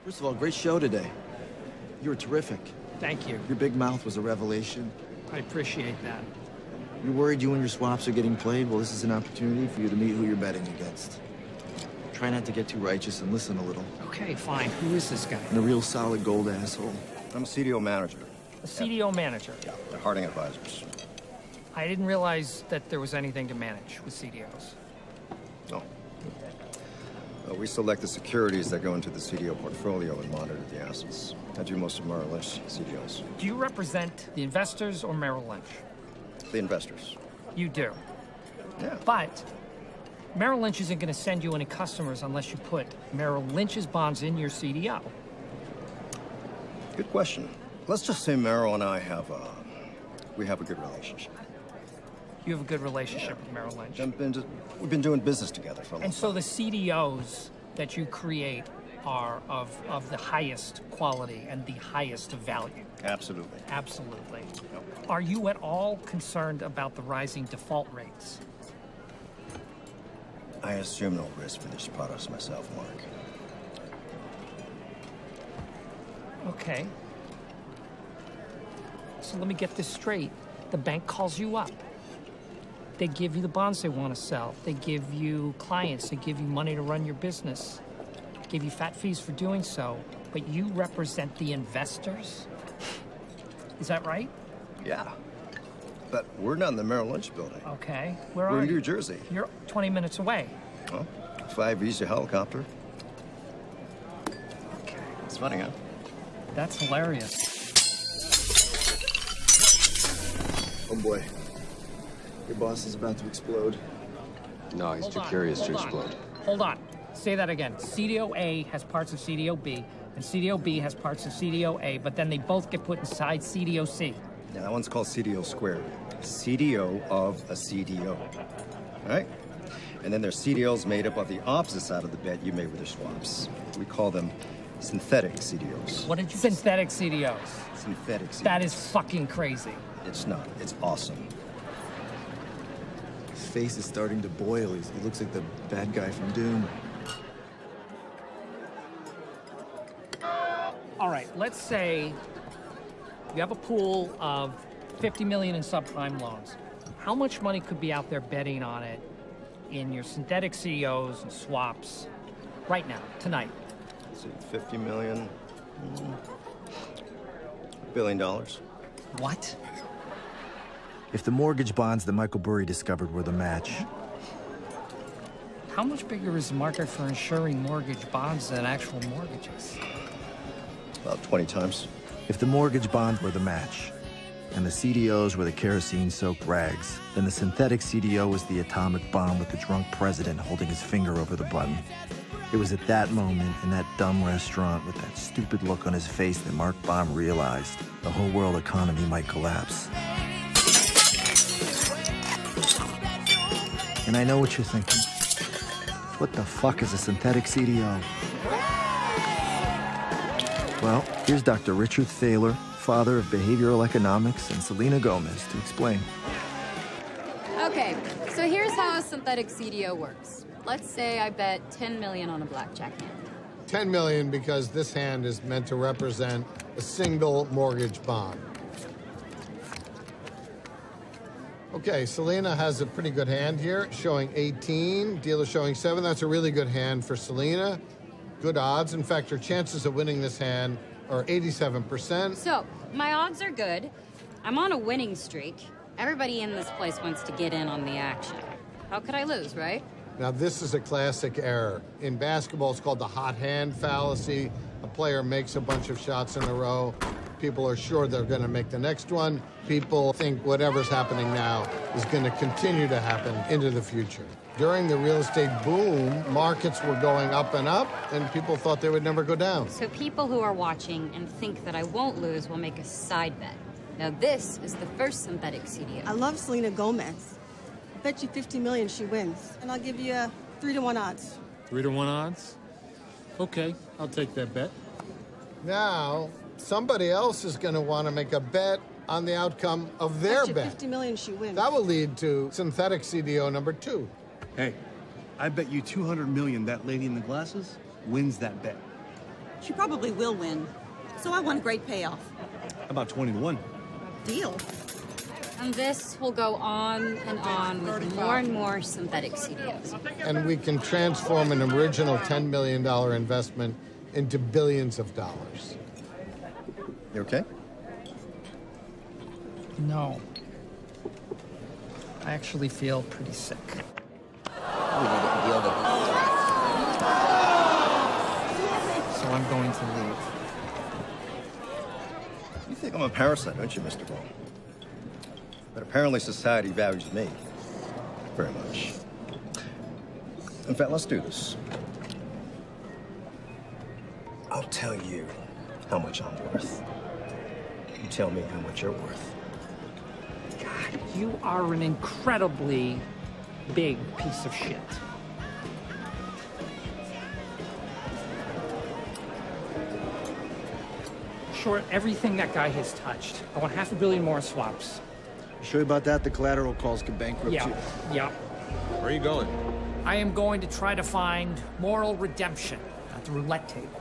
First of all, great show today. You were terrific. Thank you. Your big mouth was a revelation. I appreciate that. You're worried you and your swaps are getting played? Well, this is an opportunity for you to meet who you're betting against. Try not to get too righteous and listen a little. Okay, fine. Who is this guy? And a real solid gold asshole. I'm a CDO Manager. A CDO Manager? Yeah, at Harding Advisors. I didn't realize that there was anything to manage with CDOs. No. We select the securities that go into the CDO portfolio and monitor the assets. I do most of Merrill Lynch CDOs. Do you represent the investors or Merrill Lynch? The investors. You do? Yeah. But Merrill Lynch isn't going to send you any customers unless you put Merrill Lynch's bonds in your CDO. Good question. Let's just say Merrill and I have a good relationship. You have a good relationship with Merrill Lynch. We've been doing business together for a long time. And so the CDOs that you create are of the highest quality and the highest of value. Absolutely. Absolutely. Yep. Are you at all concerned about the rising default rates? I assume no risk for these products myself, Mark. Okay. So let me get this straight. The bank calls you up. They give you the bonds they want to sell. They give you clients. They give you money to run your business. Give you fat fees for doing so. But you represent the investors? Is that right? Yeah. But we're not in the Merrill Lynch building. Okay. Where are We're in you? New Jersey. You're 20 minutes away. Oh, 5 Visa helicopter. Okay. It's funny, huh? That's hilarious. Oh boy. Your boss is about to explode. No, he's too curious to explode. Hold on. Say that again. CDO A has parts of CDO B, and CDO B has parts of CDO A, but then they both get put inside CDO C. Yeah, that one's called CDO squared. CDO of a CDO. All right? And then there's CDOs made up of the opposite side of the bet you made with your swaps. We call them synthetic CDOs. What did you... Synthetic CDOs. Synthetic CDOs. That is fucking crazy. It's not. It's awesome. His face is starting to boil. He looks like the bad guy from Doom. All right, let's say you have a pool of 50 million in subprime loans. How much money could be out there betting on it in your synthetic CDOs and swaps right now, tonight? Let's see, 50 million. $1 billion. What? If the mortgage bonds that Michael Burry discovered were the match, How much bigger is the market for insuring mortgage bonds than actual mortgages? About 20 times. if the mortgage bonds were the match, and the CDOs were the kerosene-soaked rags, then the synthetic CDO was the atomic bomb with the drunk president holding his finger over the button. It was at that moment, in that dumb restaurant with that stupid look on his face, that Mark Baum realized the whole world economy might collapse. And I know what you're thinking. What the fuck is a synthetic CDO? Well, here's Dr. Richard Thaler, father of behavioral economics, and Selena Gomez to explain. Okay, so here's how a synthetic CDO works. Let's say I bet 10 million on a blackjack hand. 10 million because this hand is meant to represent a single mortgage bond. Okay, Selena has a pretty good hand here, showing 18, dealer showing 7. That's a really good hand for Selena. Good odds. In fact, her chances of winning this hand are 87%. So, my odds are good. I'm on a winning streak. Everybody in this place wants to get in on the action. How could I lose, right? Now, this is a classic error. In basketball, it's called the hot hand fallacy. A player makes a bunch of shots in a row. People are sure they're going to make the next one. People think whatever's happening now is going to continue to happen into the future. During the real estate boom, markets were going up, and people thought they would never go down. So people who are watching and think that I won't lose will make a side bet. Now, this is the first synthetic CDO. I love Selena Gomez. I bet you 50 million she wins, and I'll give you a 3-to-1 odds. 3-to-1 odds? Okay, I'll take that bet. Now, somebody else is going to want to make a bet on the outcome of their Bet you bet. 50 million she wins. That will lead to synthetic CDO number 2. Hey, I bet you 200 million that lady in the glasses wins that bet. She probably will win. So I want a great payoff. About 20 to 1. Deal. And this will go on and on with more and more synthetic CDOs. And we can transform an original $10 million investment into billions of dollars. You okay? No. I actually feel pretty sick. We need a deal that... So I'm going to leave. You think I'm a parasite, don't you, Mr. Baum? But apparently society values me very much. In fact, let's do this. I'll tell you how much I'm worth. You tell me how much you're worth. God, you are an incredibly big piece of shit. Short everything that guy has touched. I want $500 million more swaps. You sure about that? The collateral calls could bankrupt you. Yeah. Where are you going? I am going to try to find moral redemption at the roulette table.